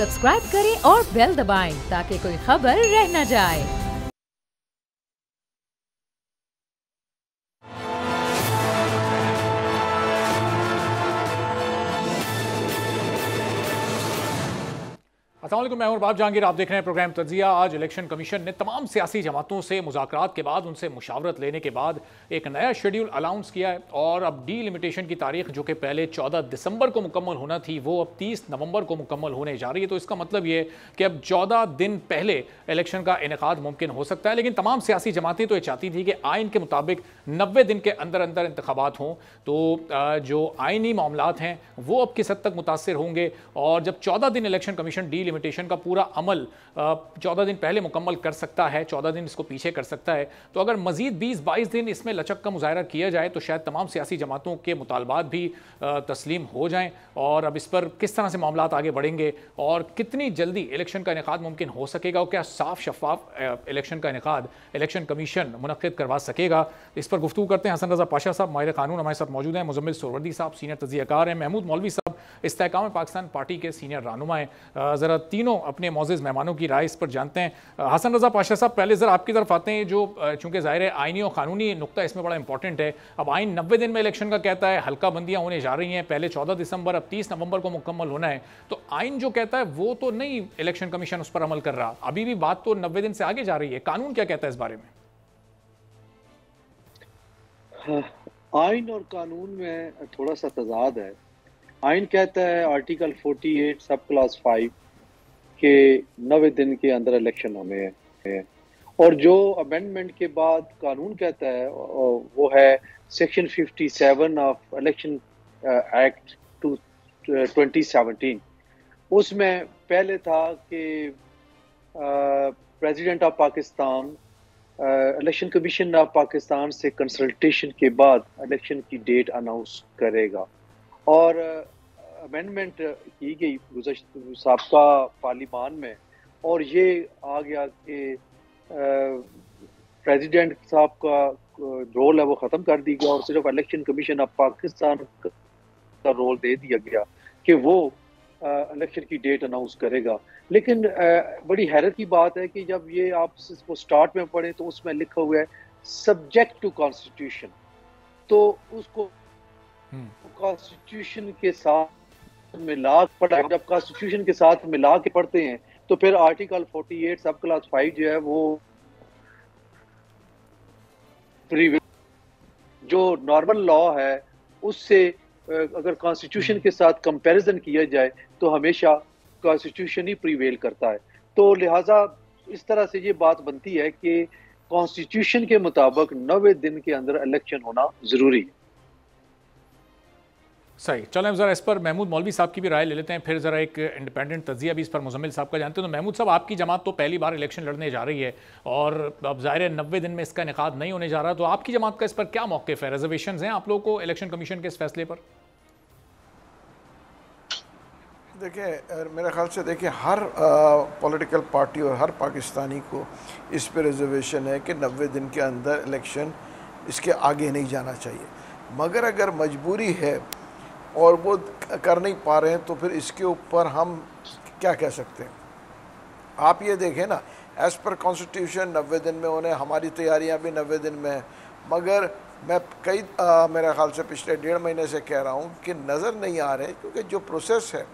Subscribe करें और bell दबाएं ताकि कोई खबर रह न जाए। अस्सलाम वालेकुम, मैं हूं बाब जहांगीर। आप देख रहे हैं प्रोग्राम तज्जिया। आज इलेक्शन कमीशन ने तमाम सियासी जमातों से मुज़ाकरात के बाद, उनसे मुशावरत लेने के बाद एक नया शेड्यूल अनाउंस किया है और अब डीलिमिटेशन की तारीख जो कि पहले 14 दिसंबर को मुकम्मल होना थी वो अब 30 नवंबर को मुकम्मल होने जा रही है। तो इसका मतलब ये कि अब 14 दिन पहले इलेक्शन का इनेकाद मुमकिन हो सकता है। लेकिन तमाम सियासी जमातें तो ये चाहती थी कि आइन के मुताबिक 90 दिन के अंदर अंदर इंतखाबात हों। तो जो आइनी मामलात हैं वो अब किस हद तक मुतासर होंगे, और जब 14 दिन इलेक्शन कमीशन डीलिमिटेशन का पूरा अमल 14 दिन पहले मुकम्मल कर सकता है, 14 दिन इसको पीछे कर सकता है, तो अगर मजीद 20-22 दिन इसमें लचक का मुजाहरा किया जाए तो शायद तमाम सियासी जमातों के मुतालबात भी तस्लीम हो जाएं। और अब इस पर किस तरह से मामलात आगे बढ़ेंगे और कितनी जल्दी इलेक्शन का इनेकाद मुमकिन हो सकेगा और क्या साफ शफाफ इलेक्शन का इनेकाद इलेक्शन कमीशन मुनक्किद करवा सकेगा, इस पर गुफ्तगू करते हैं। हसन रजा पाशा साहब माहिर कानून हमारे साथ मौजूद हैं, मुजम्मिल सोहरवर्दी साहब सीनियर तज्जियाकार हैं, महमूद मौलवी साहब इस्तेहकाम पाकिस्तान पार्टी के सीनियर रहनुमा हैं। ज़रा तीनों अपने मौजूद मेहमानों की राय इस पर जानते हैं। हसन रजा पाशा साहब, पहले ज़रा आपकी तरफ आते हैं। जो चूँकि ज़ाहिर है आइनी और कानूनी नुक्ता इसमें बड़ा इंपॉर्टेंट है। अब आइन 90 दिन में इलेक्शन का कहता है, हल्का बंदियाँ होने जा रही हैं, पहले 14 दिसंबर अब 30 नवंबर को मुकम्मल होना है। तो आइन जो कहता है वो तो नहीं इलेक्शन कमीशन उस पर अमल कर रहा, अभी भी बात तो 90 दिन से आगे जा रही है। कानून क्या कहता है इस बारे में? आइन और कानून में थोड़ा सा तजाद है। आइन कहता है आर्टिकल 48 सब क्लास 5 के 90 दिन के अंदर इलेक्शन होने हैं, और जो अमेंडमेंट के बाद कानून कहता है वो है सेक्शन 57 ऑफ इलेक्शन एक्ट 2017। उसमें पहले था कि president of Pakistan election commission of Pakistan से कंसल्टेशन के बाद इलेक्शन की डेट अनाउंस करेगा। और अमेंडमेंट की गई गुज़श्ता साबका पार्लियामान में, और ये आ गया कि प्रेसिडेंट साहब का रोल है वो ख़त्म कर दी गया और सिर्फ इलेक्शन कमीशन ऑफ पाकिस्तान का रोल दे दिया गया कि वो इलेक्शन की डेट अनाउंस करेगा। लेकिन बड़ी हैरत की बात है कि जब ये आप इसको स्टार्ट में पढ़ें तो उसमें लिखा हुआ है सब्जेक्ट टू कॉन्स्टिट्यूशन, तो उसको कॉन्स्टिट्यूशन के साथ मिला पढ़ा। जब कॉन्स्टिट्यूशन के साथ मिला के पढ़ते हैं तो फिर आर्टिकल 48 सब क्लास 5 जो है वो जो नॉर्मल लॉ है उससे अगर कॉन्स्टिट्यूशन के साथ कंपैरिजन किया जाए तो हमेशा कॉन्स्टिट्यूशन ही प्रीवेल करता है। तो लिहाजा इस तरह से ये बात बनती है कि कॉन्स्टिट्यूशन के मुताबिक 90 दिन के अंदर इलेक्शन होना जरूरी है। सही, चलें ज़रा इस पर महमूद मौलवी साहब की भी राय ले लेते हैं, फिर ज़रा एक इंडिपेंडेंट तज्जिया भी इस पर मुजम्मिल साहब का जानते हैं। तो महमूद साहब, आपकी जमात तो पहली बार इलेक्शन लड़ने जा रही है और अब ज़ाहिर है 90 दिन में इसका इनेकाद नहीं होने जा रहा, तो आपकी जमात का इस पर क्या मौक़िफ़ है? रिजर्वेशन हैं आप लोगों को इलेक्शन कमीशन के इस फैसले पर? देखिए, मेरे ख्याल से देखिए हर पॉलिटिकल पार्टी और हर पाकिस्तानी को इस पर रिजर्वेशन है कि 90 दिन के अंदर इलेक्शन इसके आगे नहीं जाना चाहिए। मगर अगर मजबूरी है और वो कर नहीं पा रहे हैं तो फिर इसके ऊपर हम क्या कह सकते हैं। आप ये देखें ना, एज़ पर कॉन्स्टिट्यूशन 90 दिन में होने, हमारी तैयारियां भी 90 दिन में हैं, मगर मैं कई मेरे ख्याल से पिछले 1.5 महीने से कह रहा हूँ कि नज़र नहीं आ रहे, क्योंकि जो प्रोसेस है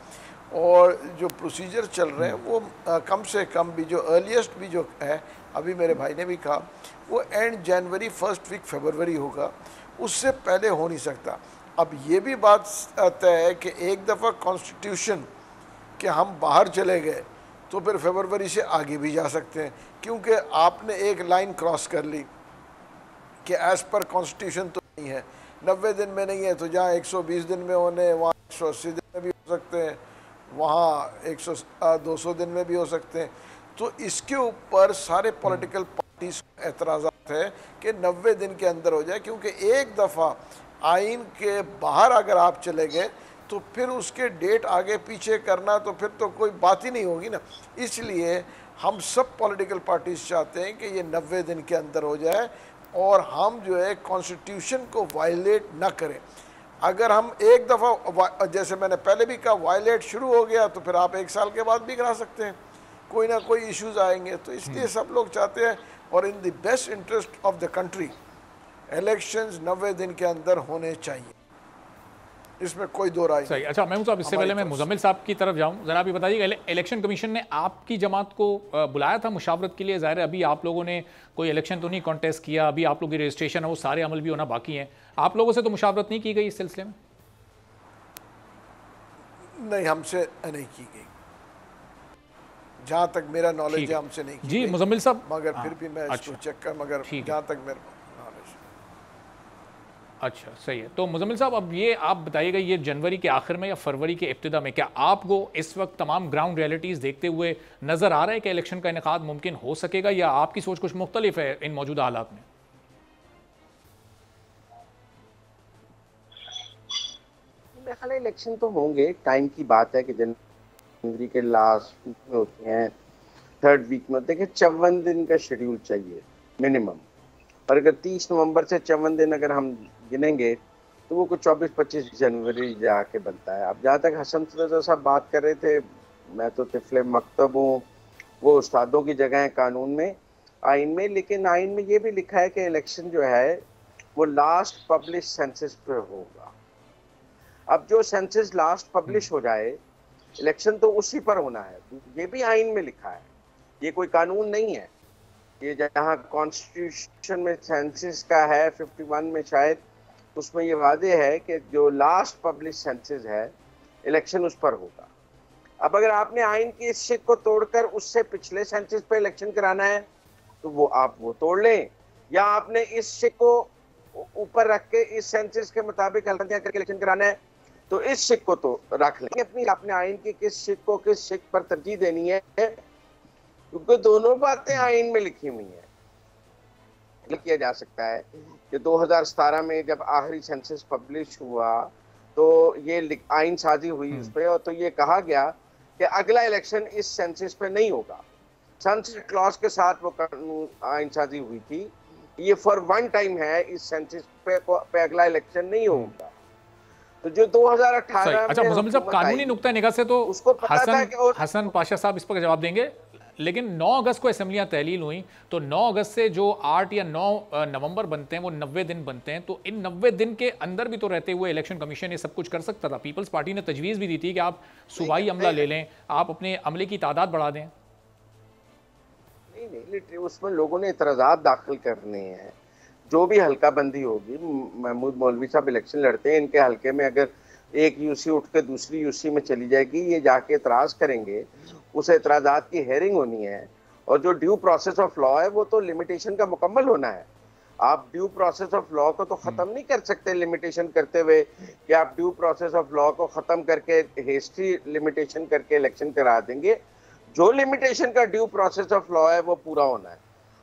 और जो प्रोसीजर चल रहे हैं वो कम से कम भी जो अर्लीस्ट भी जो है, अभी मेरे भाई ने भी कहा वो एंड जनवरी फर्स्ट वीक फरवरी होगा, उससे पहले हो नहीं सकता। अब ये भी बात तय है कि एक दफ़ा कॉन्स्टिट्यूशन के हम बाहर चले गए तो फिर फरवरी से आगे भी जा सकते हैं, क्योंकि आपने एक लाइन क्रॉस कर ली कि एज़ पर कॉन्स्टिट्यूशन तो नहीं है, 90 दिन में नहीं है, तो जहाँ 120 दिन में होने वहाँ 180 दिन में भी हो सकते हैं, वहाँ 200 दिन में भी हो सकते हैं। तो इसके ऊपर सारे पॉलिटिकल पार्टीज को एतराज़ात है कि 90 दिन के अंदर हो जाए, क्योंकि एक दफ़ा आइन के बाहर अगर आप चले गए तो फिर उसके डेट आगे पीछे करना तो फिर तो कोई बात ही नहीं होगी ना। इसलिए हम सब पॉलिटिकल पार्टीज चाहते हैं कि ये 90 दिन के अंदर हो जाए और हम जो है कॉन्स्टिट्यूशन को वायलेट ना करें। अगर हम एक दफ़ा, जैसे मैंने पहले भी कहा, वायलेट शुरू हो गया तो फिर आप 1 साल के बाद भी करा सकते हैं, कोई ना कोई इश्यूज आएंगे। तो इसलिए सब लोग चाहते हैं, और in the best interest of the country, elections 90 दिन के अंदर होने चाहिए, इसमें कोई दो राय सही। नहीं। अच्छा महमूद साहब, इससे पहले मैं मुजम्मिल साहब की तरफ जाऊं, जरा भी बताइएगा, इलेक्शन कमीशन ने आपकी जमात को बुलाया था मुशावरत के लिए? ज़ाहिर है अभी आप लोगों ने कोई इलेक्शन तो नहीं कॉन्टेस्ट किया, अभी आप लोगों की रजिस्ट्रेशन है, वो सारे अमल भी होना बाकी हैं। आप लोगों से तो मुशावरत नहीं की गई इस सिलसिले में? नहीं, हमसे नहीं की गई, जहाँ तक मेरा नॉलेज है हमसे नहीं की जी गई। मुजम्मिल साहब, मगर फिर भी मैं इसको चेक कर, मगर जहाँ तक मेरा नॉलेज। अच्छा सही है। तो मुजम्मिल साहब, अब ये आप बताइएगा, ये जनवरी के आखिर में या फरवरी के इब्तिदा में, क्या आपको इस वक्त तमाम ग्राउंड रियलिटीज़ देखते हुए नज़र आ रहा है कि इलेक्शन का इनेकाद मुमकिन हो सकेगा, या आपकी सोच कुछ मुख्तलिफ है इन मौजूदा हालात में? मेरे ख्याल है इलेक्शन तो होंगे, टाइम की बात है कि जनवरी के लास्ट वीक में होते हैं, 3rd वीक में होते हैं, कि 54 दिन का शेड्यूल चाहिए मिनिमम। और अगर 30 नवंबर से 54 दिन अगर हम गिनेंगे तो वो कुछ 24-25 जनवरी जाके बनता है। अब जहाँ तक हसन रजा साहब बात कर रहे थे, मैं तो तिफले मकतब हूँ, वो उस्तादों की जगह है कानून में, आइन में, लेकिन आइन में ये भी लिखा है कि इलेक्शन जो है वो लास्ट पब्लिश सेंसस पे होगा। अब जो सेंसस लास्ट पब्लिश हो जाए, इलेक्शन तो उसी पर होना है, ये भी आइन में लिखा है, ये कोई कानून नहीं है। ये जहाँ कॉन्स्टिट्यूशन में सेंसस का है 51 में शायद, उसमें ये वादे है कि जो लास्ट पब्लिश सेंसस है इलेक्शन उस पर होगा। अब अगर आपने आइन की इस शिक को तोड़कर उससे पिछले सेंसस पे इलेक्शन कराना है तो वो आप वो तोड़ लें, या आपने इस शिक को ऊपर रख के इस सेंसस के मुताबिक हल्का करके इलेक्शन कराना है तो इस शिक को तो रख लें। अपनी आपने आइन की किस शिक को किस शिक पर तरजीह देनी है, क्योंकि दोनों बातें आइन में लिखी हुई हैं। किया जा सकता है कि 2017 में जब आखिरी सेंसस पब्लिश हुआ तो ये आइन साजी हुई उस पर, और तो ये कहा गया कि अगला इलेक्शन इस सेंसस पे नहीं होगा। सनसेट क्लॉज के साथ वो कानून आइन साजी हुई थी, ये फॉर वन टाइम है, इस सेंसस पे अगला इलेक्शन नहीं होगा। तो जो 2018 अच्छा मुजम्मिल साहब, कानूनी नुक्ता निगाह से तो उसको पता था कि हसन पाशा साहब इस पर जवाब देंगे, लेकिन 9 अगस्त को असेंबलियां तहलील हुई, तो 9 अगस्त से जो 8 या 9 नवंबर बनते हैं वो 90 दिन बनते हैं। तो इन 90 दिन के अंदर भी तो रहते हुए इलेक्शन कमीशन ये सब कुछ कर सकता था। पीपल्स पार्टी ने तजवीज़ भी दी थी कि आप सूबाई अमला ले लें, आप अपने अमले की तादाद बढ़ा दें। नहीं, उसमें लोगों ने इतराज़ात दाखिल करने हैं, जो भी हल्का बंदी होगी। महमूद मौलवी साहब इलेक्शन लड़ते हैं, इनके हल्के में अगर एक यूसी उठ के दूसरी यूसी में चली जाएगी, ये जाके इतराज़ करेंगे, उस एतराज़ात की हेयरिंग होनी है, और जो ड्यू प्रोसेस ऑफ लॉ है वो तो लिमिटेशन का मुकम्मल होना है। आप ड्यू प्रोसेस ऑफ लॉ को तो ख़त्म नहीं कर सकते लिमिटेशन करते हुए कि आप ड्यू प्रोसेस ऑफ लॉ को ख़त्म करके हिस्ट्री लिमिटेशन करके इलेक्शन करा देंगे। जो लिमिटेशन का ड्यू प्रोसेस ऑफ लॉ है वो पूरा होना है,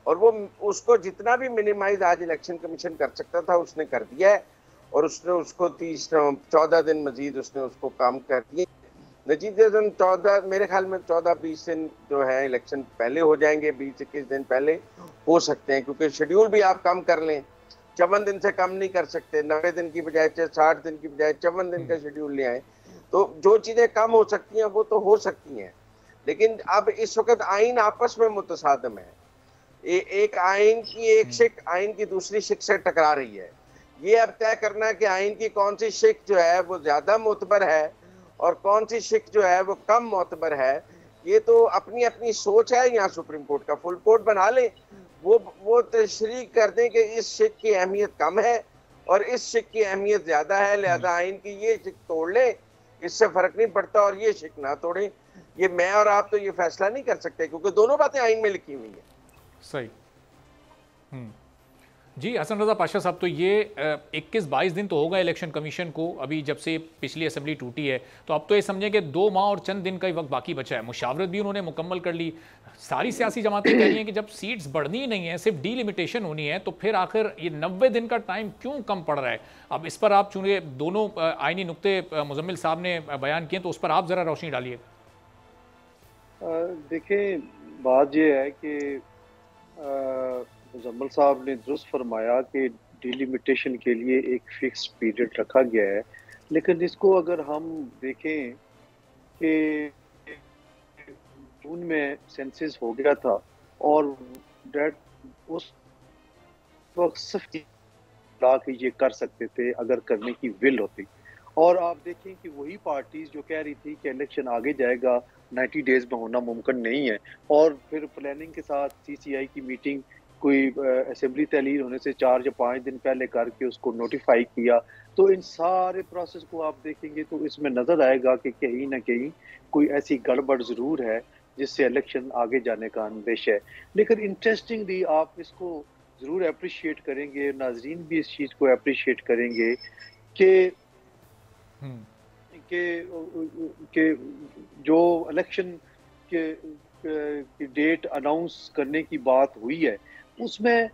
और वो उसको जितना भी मिनिमाइज आज इलेक्शन कमीशन कर सकता था उसने कर दिया है, और उसने उसको 14 दिन मजीद उसने उसको काम कर दिए। नतीजे 14 मेरे ख्याल में 14-20 दिन जो है इलेक्शन पहले हो जाएंगे, 20-21 दिन पहले हो सकते हैं, क्योंकि शेड्यूल भी आप कम कर लें, 54 दिन से कम नहीं कर सकते, 90 दिन की बजाय 60 दिन की बजाय 54 दिन का शेड्यूल ले आए, तो जो चीज़ें कम हो सकती हैं वो तो हो सकती हैं। लेकिन अब इस वक्त आइन आपस में मुतसादम है, एक आइन की एक शिक आइन की दूसरी शिक से टकरा रही है। ये अब तय करना है कि आइन की कौन सी शिक जो है वो ज्यादा मोतबर है और कौन सी शिक जो है वो कम मोतबर है, ये तो अपनी अपनी सोच है। यहाँ सुप्रीम कोर्ट का फुल कोर्ट बना ले, वो तशरीह कर दें कि इस शिक की अहमियत कम है और इस शिक की अहमियत ज्यादा है, लिहाजा आइन की ये शिक तोड़ ले, इससे फर्क नहीं पड़ता, और ये शिक ना तोड़े। ये मैं और आप तो ये फैसला नहीं कर सकते, क्योंकि दोनों बातें आइन में लिखी हुई है। सही। जी हसन रजा पाशा साहब, तो ये 21-22 दिन तो होगा इलेक्शन कमीशन को अभी जब से पिछली असेंबली टूटी है, तो अब तो ये समझें कि 2 माह और चंद दिन का ही वक्त बाकी बचा है। मुशावरत भी उन्होंने मुकम्मल कर ली, सारी सियासी जमातें कह रही हैं कि जब सीट्स बढ़नी ही नहीं है, सिर्फ डीलिमिटेशन होनी है, तो फिर आखिर ये 90 दिन का टाइम क्यों कम पड़ रहा है? अब इस पर आप चूंकि दोनों आइनी नुक्ते मुजम्मिल साहब ने बयान किए, तो उस पर आप ज़रा रोशनी डालिए। देखिए, बात यह है कि मुजम्मिल साहब ने दुरुस्त फरमाया कि डिलिमिटेशन के लिए एक फिक्स पीरियड रखा गया है, लेकिन इसको अगर हम देखें कि जून में सेंसस हो गया था और डेट उस वक्त सिर्फ कि ये कर सकते थे अगर करने की विल होती। और आप देखें कि वही पार्टीज जो कह रही थी कि इलेक्शन आगे जाएगा 90 डेज में होना मुमकिन नहीं है, और फिर प्लानिंग के साथ सीसीआई की मीटिंग कोई असेंबली तहलील होने से 4 या 5 दिन पहले करके उसको नोटिफाई किया। तो इन सारे प्रोसेस को आप देखेंगे तो इसमें नजर आएगा कि कहीं ना कहीं कोई ऐसी गड़बड़ जरूर है जिससे इलेक्शन आगे जाने का अंदेश है। लेकिन इंटरेस्टिंगली आप इसको जरूर अप्रिशिएट करेंगे, नाजरीन भी इस चीज को अप्रिशिएट करेंगे कि जो इलेक्शन के डेट अनाउंस करने की बात हुई है उसमें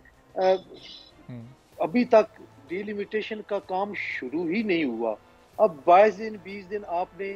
अभी तक डिलिमिटेशन का काम शुरू ही नहीं हुआ। अब 22 दिन 20 दिन आपने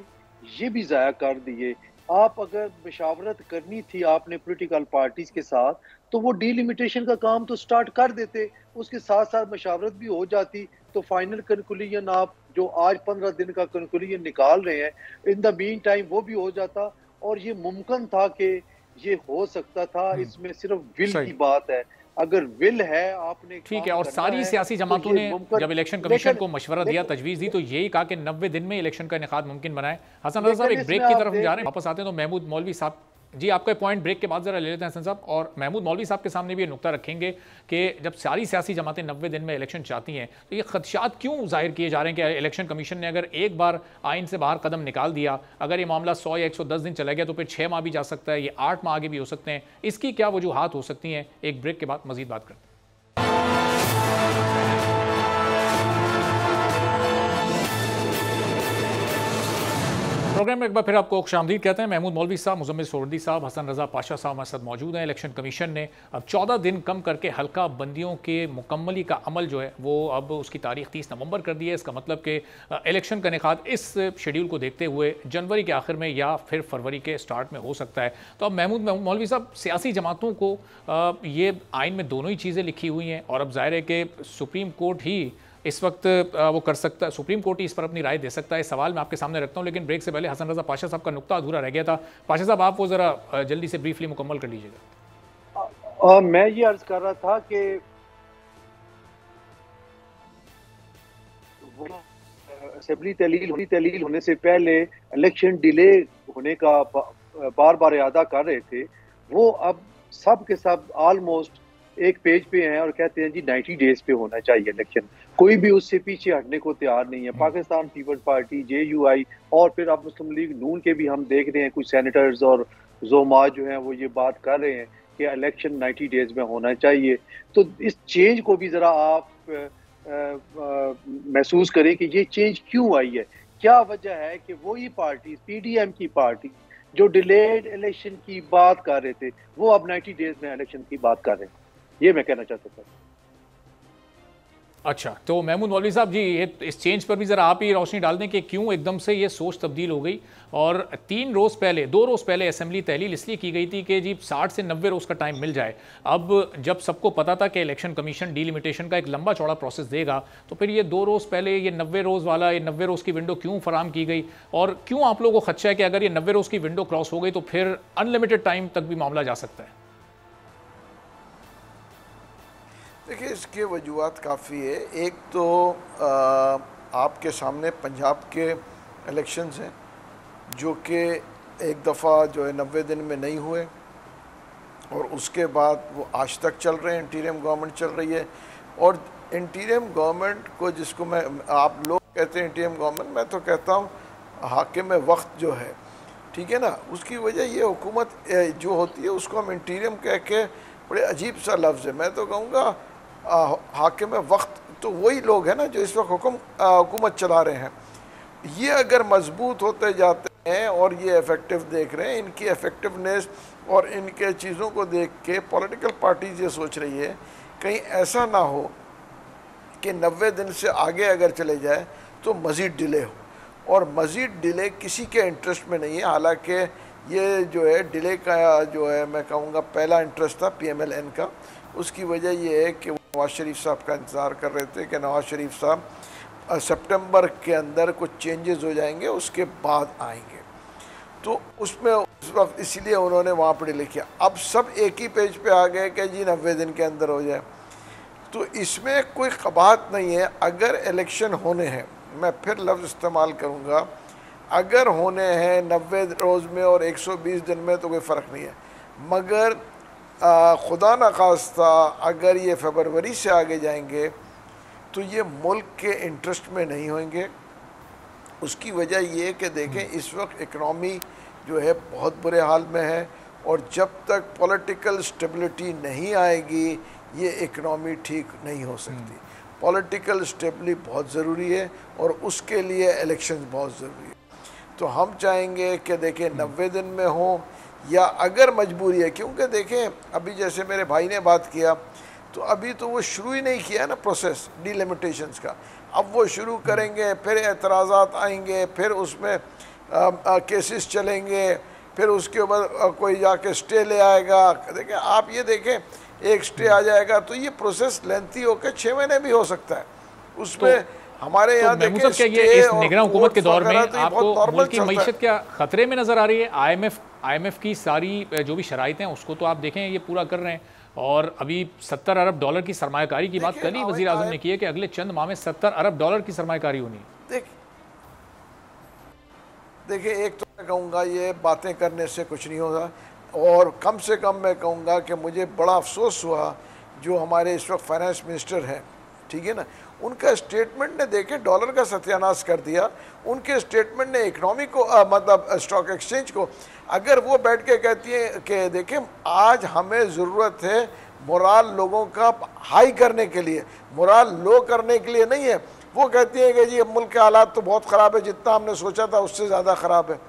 ये भी ज़ाया कर दिए। आप अगर मशावरत करनी थी आपने पॉलिटिकल पार्टीज के साथ तो वो डिलिमिटेशन का काम तो स्टार्ट कर देते, उसके साथ साथ मशावरत भी हो जाती, तो फाइनल कंक्लूजन आप जो आज 15 दिन का कंक्लूजन निकाल रहे हैं इन द मीन टाइम वो भी हो जाता। और ये मुमकिन था कि ये हो सकता था, इसमें सिर्फ विल की बात है। अगर विल है आपने ठीक है। और सारी सियासी जमातों ने जब इलेक्शन कमीशन को मशवरा दिया, तजवीज़ दी, तो यही कहा कि 90 दिन में इलेक्शन का इनेकाद मुमकिन बनाए। हसन रजा साहब एक ब्रेक की तरफ जा रहे हैं, वापस आते हैं तो महमूद मौलवी साहब जी आपका पॉइंट ब्रेक के बाद जरा ले लेते हैं हसन साहब, और महमूद मौलवी साहब के सामने भी ये नुक्ता रखेंगे कि जब सारी सियासी जमातें 90 दिन में इलेक्शन चाहती हैं तो ये खदशात क्यों जाहिर किए जा रहे हैं कि इलेक्शन कमीशन ने अगर एक बार आइन से बाहर कदम निकाल दिया, अगर ये मामला 100 या 110 दिन चला गया तो फिर 6 माह भी जा सकता है, ये 8 माह आगे भी हो सकते हैं। इसकी क्या वजूहात हो सकती हैं? एक ब्रेक के बाद मजीद बात करते हैं। प्रोग्राम में एक बार फिर आपको खुशामदीद कहते हैं। महमूद मौलवी साहब, मुजम्मिल सोहरवर्दी साहब, हसन रजा पाशा साहब हमारे साथ मौजूद हैं। इलेक्शन कमीशन ने अब 14 दिन कम करके हल्का बंदियों के मुकम्मली का अमल जो है वो अब उसकी तारीख 30 नवंबर कर दी है। इसका मतलब कि इलेक्शन का इनेकाद इस शेड्यूल को देखते हुए जनवरी के आखिर में या फिर फरवरी के स्टार्ट में हो सकता है। तो अब महमूद मौलवी साहब, सियासी जमातों को ये आइन में दोनों ही चीज़ें लिखी हुई हैं और अब जाहिर है कि सुप्रीम कोर्ट ही इस वक्त वो कर सकता है, सुप्रीम कोर्ट ही इस पर अपनी राय दे सकता है। सवाल मैं आपके सामने रखता हूं, लेकिन ब्रेक से पहले हसन रजा पाशा साहब का नुक्ता अधूरा रह गया था। पाशा साहब आप वो ज़रा जल्दी से ब्रीफली मुकम्मल कर लीजिएगा। मैं ये अर्ज कर रहा था कि असेंबली तहलील होने से पहले इलेक्शन डिले होने का बार बार इरादा कर रहे थे, वो अब सब के सब ऑलमोस्ट एक पेज पे हैं और कहते हैं जी 90 डेज पे होना चाहिए इलेक्शन। कोई भी उससे पीछे हटने को तैयार नहीं है। पाकिस्तान पीपल्स पार्टी, JUI और फिर अब मुस्लिम लीग नून के भी हम देख रहे हैं कुछ सेनेटर्स और जोमा जो हैं वो ये बात कर रहे हैं कि इलेक्शन 90 डेज में होना चाहिए। तो इस चेंज को भी ज़रा आप महसूस करें कि ये चेंज क्यों आई है, क्या वजह है कि वही पार्टी PDM की पार्टी जो डिलेड इलेक्शन की बात कर रहे थे वो अब 90 डेज में इलेक्शन की बात कर रहे हैं। ये मैं कहना चाहता था। अच्छा, तो महमूद मौलवी साहब जी, ये इस चेंज पर भी ज़रा आप ही रोशनी डाल दें कि क्यों एकदम से ये सोच तब्दील हो गई। और 2 रोज़ पहले असेंबली तहलील इसलिए की गई थी कि जी 60 से 90 रोज़ का टाइम मिल जाए। अब जब सबको पता था कि इलेक्शन कमीशन डिलिमिटेशन का एक लंबा चौड़ा प्रोसेस देगा, तो फिर ये 2 रोज़ पहले ये 90 रोज़ वाला, ये 90 रोज़ की विंडो क्यों फराम की गई? और क्यों आप लोगों को खदशा है कि अगर ये 90 रोज़ की विंडो क्रॉस हो गई तो फिर अनलिमिटेड टाइम तक भी मामला जा सकता है? देखिए, इसके वजूहत काफ़ी है। एक तो आपके सामने पंजाब के इलेक्शंस हैं जो कि एक दफ़ा जो है 90 दिन में नहीं हुए और उसके बाद वो आज तक चल रहे हैं। इंटीरियम गवर्नमेंट चल रही है और इंटीरियम गवर्नमेंट को, जिसको मैं, आप लोग कहते हैं इंटीरियम गवर्नमेंट, मैं तो कहता हूँ हाकिम वक्त जो है, ठीक है ना, उसकी वजह ये हुकूमत जो होती है उसको हम इंटीरियम कह के, बड़े अजीब सा लफ्ज़ है। मैं तो कहूँगा हाकिम वक्त तो वही लोग हैं ना जो इस वक्त हुकूमत चला रहे हैं। ये अगर मजबूत होते जाते हैं और ये इफ़ेक्टिव देख रहे हैं, इनकी इफ़ेक्टिवनेस और इनके चीज़ों को देख के पॉलिटिकल पार्टीज ये सोच रही है कहीं ऐसा ना हो कि 90 दिन से आगे अगर चले जाए तो मज़ीद डिले हो, और मज़ीद डिले किसी के इंटरेस्ट में नहीं है। हालांकि ये जो है डिले का जो है, मैं कहूँगा पहला इंटरेस्ट था PMLN का। उसकी वजह ये है कि नवाज शरीफ साहब का इंतज़ार कर रहे थे कि नवाज शरीफ साहब सितंबर के अंदर कुछ चेंजेस हो जाएंगे, उसके बाद आएंगे। तो उसमें उस वक्त इसीलिए उन्होंने वहाँ पर डिले किया। अब सब एक ही पेज पे आ गए कि जी 90 दिन के अंदर हो जाए। तो इसमें कोई कबात नहीं है। अगर इलेक्शन होने हैं, मैं फिर लफ्ज़ इस्तेमाल करूँगा, अगर होने हैं 90 रोज़ में और 120 दिन में तो कोई फ़र्क नहीं है, मगर खुदा न खास्ता अगर ये फरवरी से आगे जाएंगे तो ये मुल्क के इंटरेस्ट में नहीं होंगे। उसकी वजह ये कि देखें इस वक्त इकनॉमी जो है बहुत बुरे हाल में है, और जब तक पॉलिटिकल स्टेबिलिटी नहीं आएगी ये इकनॉमी ठीक नहीं हो सकती। पॉलिटिकल स्टेबिलिटी बहुत ज़रूरी है और उसके लिए इलेक्शन बहुत ज़रूरी है। तो हम चाहेंगे कि देखें 90 दिन में हो, या अगर मजबूरी है, क्योंकि देखें अभी जैसे मेरे भाई ने बात किया तो अभी तो वो शुरू ही नहीं किया ना प्रोसेस डिलिमिटेशंस का। अब वो शुरू करेंगे, फिर एतराज़ात आएंगे, फिर उसमें केसेस चलेंगे, फिर उसके ऊपर कोई जाके स्टे ले आएगा। देखें आप ये देखें, एक स्टे आ जाएगा तो ये प्रोसेस लेंथी होकर 6 महीने भी हो सकता है। उसमें हमारे यहाँ महमूद साहब, क्या ये इस निगरान हुकूमत के दौर में आपको मुल्क की मईशत क्या खतरे में नजर आ रही है? IMF की सारी जो भी शराइत हैं उसको तो आप देखें ये पूरा कर रहे हैं, और अभी $70 अरब की सरमायाकारी की बात कल ही वज़ीर आज़म ने की है कि अगले चंद माह में $70 अरब की सरमायाकारी होनी है। देखिए एक तो मैं कहूँगा ये बातें करने से कुछ नहीं होगा, और कम से कम मैं कहूँगा कि मुझे बड़ा अफसोस हुआ जो हमारे इस वक्त फाइनेंस मिनिस्टर हैं, ठीक है ना, उनका स्टेटमेंट ने देखे डॉलर का सत्यानाश कर दिया। उनके स्टेटमेंट ने इकनॉमी को मतलब स्टॉक एक्सचेंज को, अगर वो बैठ के कहती है कि देखें आज हमें ज़रूरत है मोराल लोगों का हाई करने के लिए, मोराल लो करने के लिए नहीं है। वो कहती है कि जी अब मुल्क के हालात तो बहुत ख़राब है, जितना हमने सोचा था उससे ज़्यादा ख़राब है।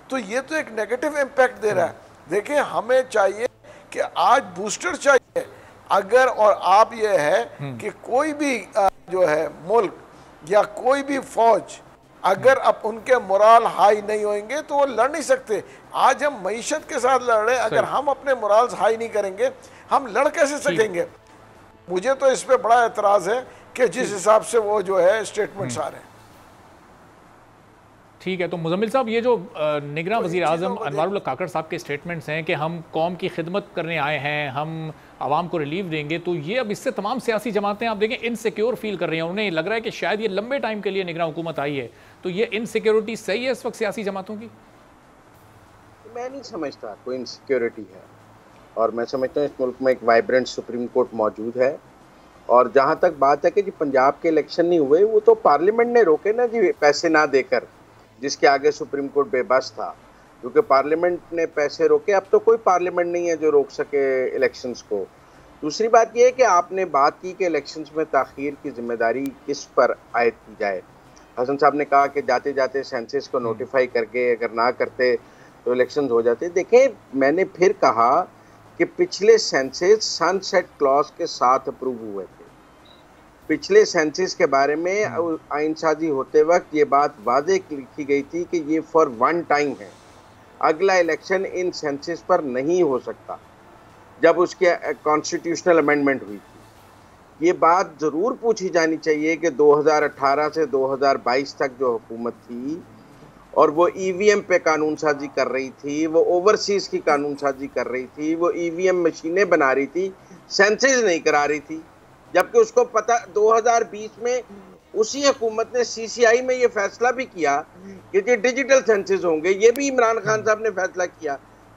तो ये तो एक नेगेटिव इम्पैक्ट दे रहा है। देखें हमें चाहिए कि आज बूस्टर चाहिए। अगर और आप ये है कि कोई भी जो है मुल्क या कोई भी फौज अगर अब उनके मोराल हाई नहीं होंगे तो वो लड़ नहीं सकते। आज हम मईशत के साथ लड़ रहे हैं, अगर हम अपने मोराल्स हाई नहीं करेंगे हम लड़ कैसे सकेंगे? मुझे तो इस पे बड़ा एतराज़ है कि जिस हिसाब से वो जो है स्टेटमेंट्स आ रहे हैं। ठीक है, तो मुजम्मिल साहब ये जो निगरान वज़ीर आज़म अनवारुल हक काकड़ साहब के स्टेटमेंट्स हैं कि हम कौम की खिदमत करने आए हैं, हम आवाम को रिलीफ देंगे, तो ये अब इससे तमाम सियासी जमातें आप देखें इनसिक्योर फील कर रही हैं। उन्हें लग रहा है कि शायद ये लंबे टाइम के लिए निगरान हुकूमत आई है, तो ये इनसिक्योरिटी सही है इस वक्त सियासी जमातों की? मैं नहीं समझता कोई इनसिक्योरिटी है, और मैं समझता हूँ इस मुल्क में एक वाइब्रेंट सुप्रीम कोर्ट मौजूद है। और जहाँ तक बात है कि जी पंजाब के इलेक्शन नहीं हुए, वो तो पार्लियामेंट ने रोके ना जी, पैसे ना देकर, जिसके आगे सुप्रीम कोर्ट बेबस था, क्योंकि पार्लियामेंट ने पैसे रोके। अब तो कोई पार्लियामेंट नहीं है जो रोक सके इलेक्शंस को। दूसरी बात यह है कि आपने बात की कि इलेक्शंस में ताख़ीर की जिम्मेदारी किस पर आयद की जाए। हसन साहब ने कहा कि जाते जाते सेंसस को नोटिफाई करके अगर ना करते तो इलेक्शन हो जाते। देखें मैंने फिर कहा कि पिछले सेंसस सनसेट क्लॉज के साथ अप्रूव हुए थे। पिछले सेंसस के बारे में आइन साजी होते वक्त ये बात वाज़ेह लिखी गई थी कि ये फॉर वन टाइम है, अगला इलेक्शन इन सेंसस पर नहीं हो सकता। जब उसके कॉन्स्टिट्यूशनल अमेंडमेंट हुई थी, ये बात ज़रूर पूछी जानी चाहिए कि 2018 से 2022 तक जो हुकूमत थी और वो EVM पे कानून साजी कर रही थी, वो ओवरसीज़ की कानून साजी कर रही थी, वो EVM मशीनें बना रही थी, सेंसस नहीं करा रही थी। जबकि उसको पता 2020 में उसी हुकूमत ने CCI में ये फैसला भी किया कि ये डिजिटल सेंसस होंगे। ये भी इमरान खान साहब ने फैसला किया,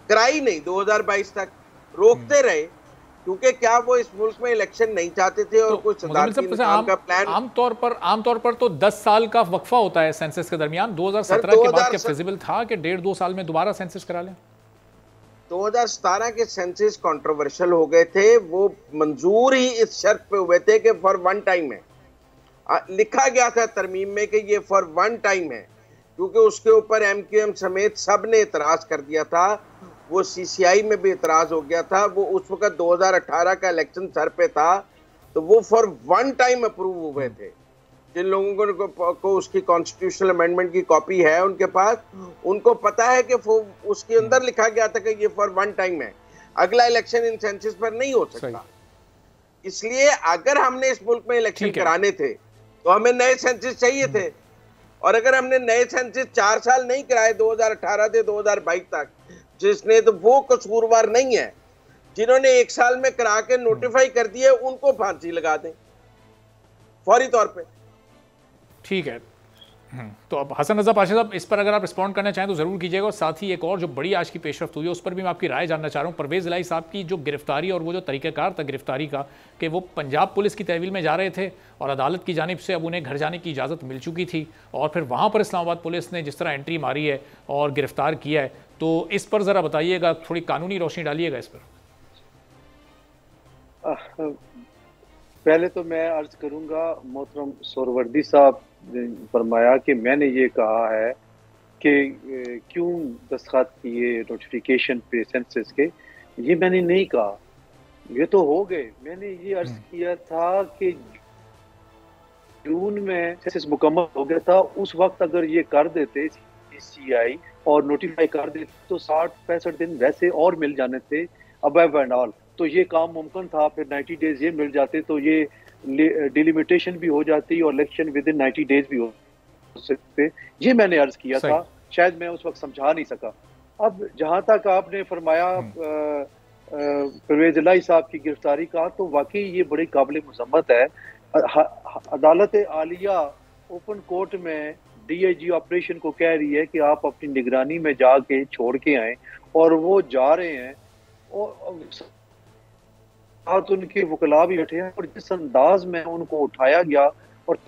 कराई नहीं, 2022 तक रोकते रहे, क्योंकि क्या वो इस मुल्क में इलेक्शन नहीं चाहते थे और कुछ का प्लान। आमतौर पर तो 10 साल का वक्फा होता है सेंसस के दरमियान। 2017 के बाद क्या फिजिबल था कि 1.5-2 साल में दोबारा सेंसस करा लें? 2017 के सेंसस कंट्रोवर्शियल हो गए थे। वो मंजूर ही इस शर्त पे हुए थे कि फॉर वन टाइम है। लिखा गया था तरमीम में कि ये फॉर वन टाइम है, क्योंकि उसके ऊपर MQM समेत सब ने इतराज कर दिया था। वो CCI में भी इतराज हो गया था। वो उस वक्त 2018 का इलेक्शन सर पे था, तो वो फॉर वन टाइम अप्रूव हुए थे। जिन लोगों को उसकी कॉन्स्टिट्यूशनल अमेंडमेंट की कॉपी है उनके पास, उनको पता है कि उसके अंदर लिखा गया था कि ये फॉर वन टाइम है, अगला इलेक्शन इन सेंसस पर नहीं हो सकता। इसलिए अगर हमने इस मुल्क में इलेक्शन ठीक है। कराने थे तो हमें नए सेंसस चाहिए थे, और अगर हमने नए सेंसस 4 साल नहीं कराए 2018 से 2022 तक, जिसने तो वो कसूरवार नहीं है। जिन्होंने 1 साल में करा के नोटिफाई कर दिए उनको फांसी लगा दें फौरी तौर पे। ठीक है। तो अब हसन रजा पाशा साहब, इस पर अगर आप रिस्पॉन्ड करना चाहें तो ज़रूर कीजिएगा। और साथ ही एक और जो बड़ी आज की पेशरफ्त हुई है उस पर भी मैं आपकी राय जानना चाह रहा हूँ। परवेज़ इलाही साहब की जो गिरफ्तारी और वो जो तरीक़ाकार था गिरफ्तारी का, कि वो पंजाब पुलिस की तहवील में जा रहे थे और अदालत की जानिब से अब उन्हें घर जाने की इजाज़त मिल चुकी थी, और फिर वहाँ पर इस्लामाबाद पुलिस ने जिस तरह एंट्री मारी है और गिरफ्तार किया है, तो इस पर ज़रा बताइएगा, थोड़ी कानूनी रोशनी डालिएगा इस पर। पहले तो मैं अर्ज करूंगा, मोहतरम सोहरवर्दी साहब फरमाया कि मैंने ये कहा है कि क्यों दस्तखत किए नोटिफिकेशन पे सेंसस के, ये मैंने नहीं कहा, ये तो हो गए। मैंने ये अर्ज किया था कि जून में सेंसस मुकम्मल हो गया था, उस वक्त अगर ये कर देते CCI और नोटिफाई कर देते तो 60-65 दिन वैसे और मिल जाने थे अबव एंड ऑल, तो ये काम मुमकिन था। फिर 90 डेज ये मिल जाते तो ये डिलिमिटेशन भी हो जाती और इलेक्शन विद इन 90 डेज भी हो सकते। ये मैंने अर्ज किया था, शायद मैं उस वक्त समझा नहीं सका। अब जहां तक आपने फरमाया परवेज इलाही साहब की गिरफ्तारी का, तो वाकई ये बड़ी काबिल मजम्मत है। अदालत आलिया ओपन कोर्ट में DIG ऑपरेशन को कह रही है कि आप अपनी निगरानी में जाके छोड़ के आए, और वो जा रहे हैं और साथ उनके वकला भी बैठे हैं, और जिस अंदाज में उनको उठाया गया, और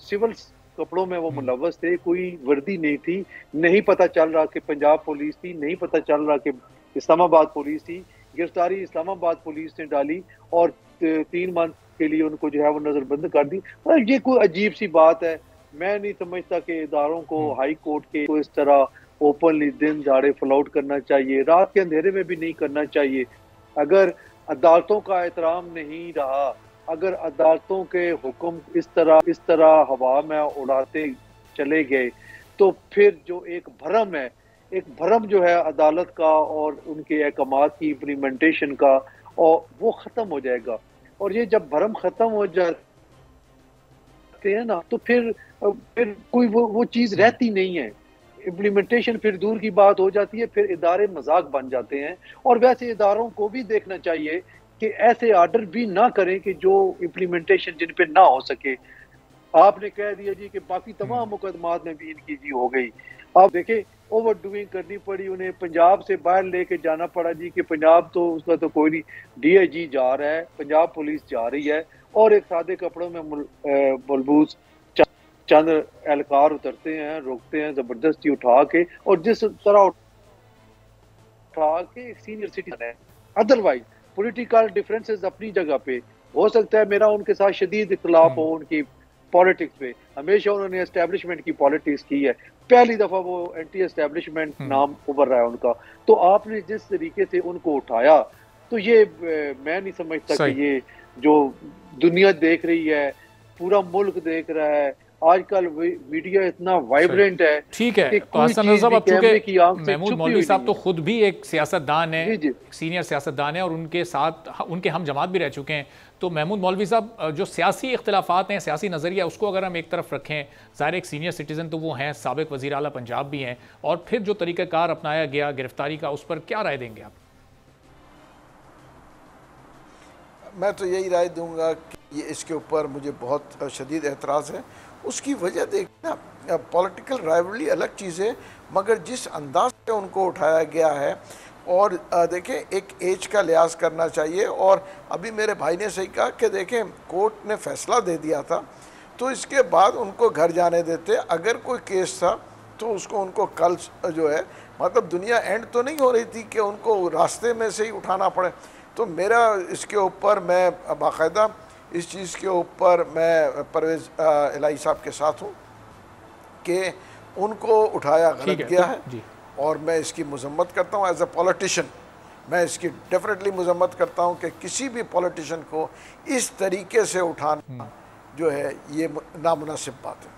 सिविल कपड़ों में वो मुलव्वस थे, कोई वर्दी नहीं थी, नहीं पता चल रहा कि पंजाब पुलिस थी, नहीं पता चल रहा कि इस्लामाबाद पुलिस थी। गिरफ्तारी इस्लामाबाद पुलिस ने डाली और 3 मंथ के लिए उनको जो है वो नजरबंद कर दी। ये कोई अजीब सी बात है। मैं नहीं समझता कि इदारों को हाई कोर्ट के को इस तरह ओपनली दिन दहाड़े फ्लॉट करना चाहिए, रात के अंधेरे में भी नहीं करना चाहिए। अगर अदालतों का एहतराम नहीं रहा, अगर अदालतों के हुक्म इस तरह हवा में उड़ाते चले गए, तो फिर जो एक भरम जो है अदालत का और उनके अहकामात की इम्प्लीमेंटेशन का, और वो ख़त्म हो जाएगा। और ये जब भरम ख़त्म हो जाते हैं ना, तो फिर कोई वो चीज़ रहती नहीं है। इम्प्लीमेंटेशन फिर दूर की बात हो जाती है, फिर इदारे मजाक बन जाते हैं। और वैसे इदारों को भी देखना चाहिए कि ऐसे आर्डर भी ना करें कि जो इम्प्लीमेंटेशन जिन पे ना हो सके। आपने कह दिया जी कि बाकी तमाम मुकदमात में भी इनकी जी हो गई। आप देखें, ओवर डूइंग करनी पड़ी उन्हें, पंजाब से बाहर लेके जाना पड़ा जी कि पंजाब तो उसका तो कोई नहीं, DIG जा रहा है, पंजाब पुलिस जा रही है, और एक सादे कपड़ों में मलबूस चंद एहलकार उतरते हैं, रोकते हैं जबरदस्ती उठा के, और जिस तरह उठा के एक सीनियर सिटीजन है। अदरवाइज पॉलिटिकल डिफरेंसेस अपनी जगह पे हो सकता है, मेरा उनके साथ शदीद इख्तिलाफ हो उनकी पॉलिटिक्स पे, हमेशा उन्होंने एस्टेब्लिशमेंट की पॉलिटिक्स की है, पहली दफा वो एंटी एस्टेब्लिशमेंट नाम उभर रहा है उनका, तो आपने जिस तरीके से उनको उठाया, तो ये मैं नहीं समझता कि ये जो दुनिया देख रही है, पूरा मुल्क देख रहा है, आजकल मीडिया इतना वाइब्रेंट है। ठीक है, तो हसन रजा, अब चूंकि महमूद मौलवी साहब तो खुद भी एक सियासतदान है, एक सीनियर सियासतदान है, और उनके साथ उनके हम जमात भी रह चुके हैं। तो महमूद मौलवी साहब, जो सियासी इख्तिलाफात हैं, सियासी नज़रिया, उसको अगर हम एक तरफ रखें, ज़ाहिर एक सीनियर सिटीज़न तो वो हैं, साबिक वज़ीर आला पंजाब भी हैं, और फिर जो तरीक़ाकार अपनाया गया गिरफ्तारी का, उस पर क्या राय देंगे आप? मैं तो यही राय दूंगा कि ये इसके ऊपर मुझे बहुत शदीद एतराज़ है। उसकी वजह देखना, पॉलिटिकल राइवलरी अलग चीज़ है, मगर जिस अंदाज से उनको उठाया गया है, और देखें एक एज का लिहाज करना चाहिए। और अभी मेरे भाई ने सही कहा कि देखें कोर्ट ने फैसला दे दिया था, तो इसके बाद उनको घर जाने देते। अगर कोई केस था तो उनको कल जो है, मतलब दुनिया एंड तो नहीं हो रही थी कि उनको रास्ते में से ही उठाना पड़े। तो मेरा इसके ऊपर, मैं बाकायदा इस चीज़ के ऊपर मैं परवेज़ इलाही साहब के साथ हूँ कि उनको उठाया गलत गया है, और मैं इसकी मजम्मत करता हूँ एज ए पॉलिटिशियन। मैं इसकी डेफिनेटली मजम्मत करता हूँ कि किसी भी पॉलिटिशियन को इस तरीके से उठाना जो है ये नामुनासिब बात है।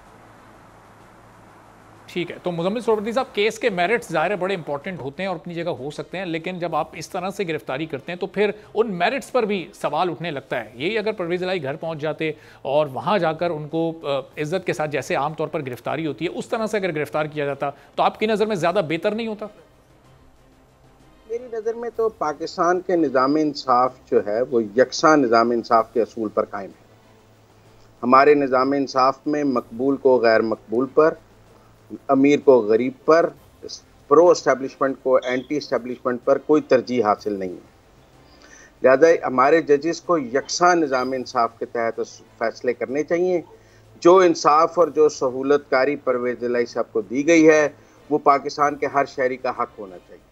ठीक है, तो मुजम्मिल सोहरावर्दी साहब, केस के मेरिट्स ज़ाहिर है बड़े इंपॉर्टेंट होते हैं और अपनी जगह हो सकते हैं, लेकिन जब आप इस तरह से गिरफ्तारी करते हैं तो फिर उन मेरिट्स पर भी सवाल उठने लगता है। यही अगर परवेज़ इलाही घर पहुंच जाते और वहां जाकर उनको इज्जत के साथ, जैसे आमतौर पर गिरफ्तारी होती है, उस तरह से अगर गिरफ्तार किया जाता तो आपकी नज़र में ज़्यादा बेहतर नहीं होता? मेरी नज़र में तो पाकिस्तान के निज़ाम इंसाफ जो है वो यकसा निज़ाम इंसाफ के असूल पर कायम है। हमारे निज़ाम इंसाफ में मकबूल को गैर मकबूल पर, अमीर को गरीब पर, प्रो एस्टेब्लिशमेंट को एंटी एस्टेब्लिशमेंट पर कोई तरजीह हासिल नहीं है। लिहाजा हमारे जजेस को यकसा निज़ाम इंसाफ के तहत फैसले करने चाहिए। जो इंसाफ और जो सहूलतकारी परवेज़ इलाही साहब को दी गई है वो पाकिस्तान के हर शहरी का हक होना चाहिए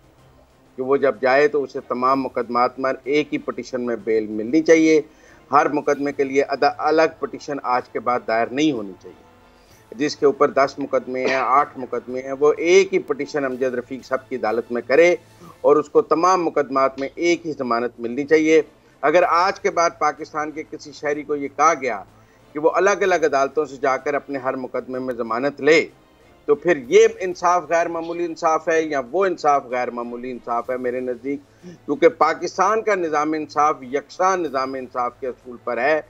कि वो जब जाए तो उसे तमाम मुकदमात में एक ही पटिशन में बेल मिलनी चाहिए। हर मुकदमे के लिए अलग पटिशन आज के बाद दायर नहीं होनी चाहिए। जिसके ऊपर 10 मुकदमे हैं, 8 मुकदमे हैं, वो एक ही पटिशन अमजद रफ़ीक साहब की अदालत में करे और उसको तमाम मुकदमात में एक ही ज़मानत मिलनी चाहिए। अगर आज के बाद पाकिस्तान के किसी शहरी को ये कहा गया कि वो अलग अलग अदालतों से जाकर अपने हर मुकदमे में ज़मानत ले, तो फिर ये इंसाफ गैर मामूली इंसाफ है या वो इंसाफ गैर मामूली इंसाफ है मेरे नज़दीक। क्योंकि पाकिस्तान का निज़ाम इंसाफ यकसा निज़ाम इंसाफ के असूल पर है।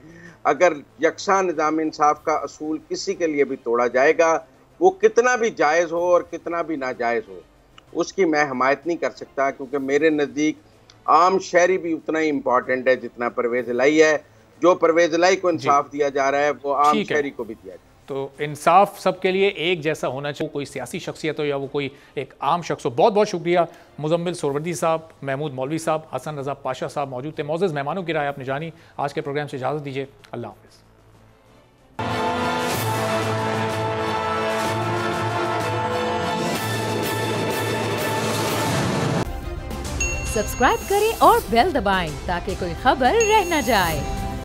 अगर यकसा निज़ाम इंसाफ का असूल किसी के लिए भी तोड़ा जाएगा, वो कितना भी जायज़ हो और कितना भी नाजायज़ हो, उसकी मैं हमायत नहीं कर सकता। क्योंकि मेरे नज़दीक आम शहरी भी उतना ही इम्पॉर्टेंट है जितना परवेज़ इलाही है। जो परवेज़ इलाही को इंसाफ दिया जा रहा है वो आम शहरी को भी दिया जाए। तो इंसाफ सबके लिए एक जैसा होना चाहिए, कोई सियासी शख्सियत हो या वो कोई एक आम शख्स हो। बहुत बहुत शुक्रिया मुजम्मिल सोहरावर्दी साहब, महमूद मौलवी साहब, हसन रज़ा पाशा साहब मौजूद थे। मौजूद मेहमानों की राय आपने जानी। आज के प्रोग्राम से इजाज़त दीजिए। अल्लाह हाफ़िज़। सब्सक्राइब करें और बेल दबाएं ताकि कोई खबर रह न जाए।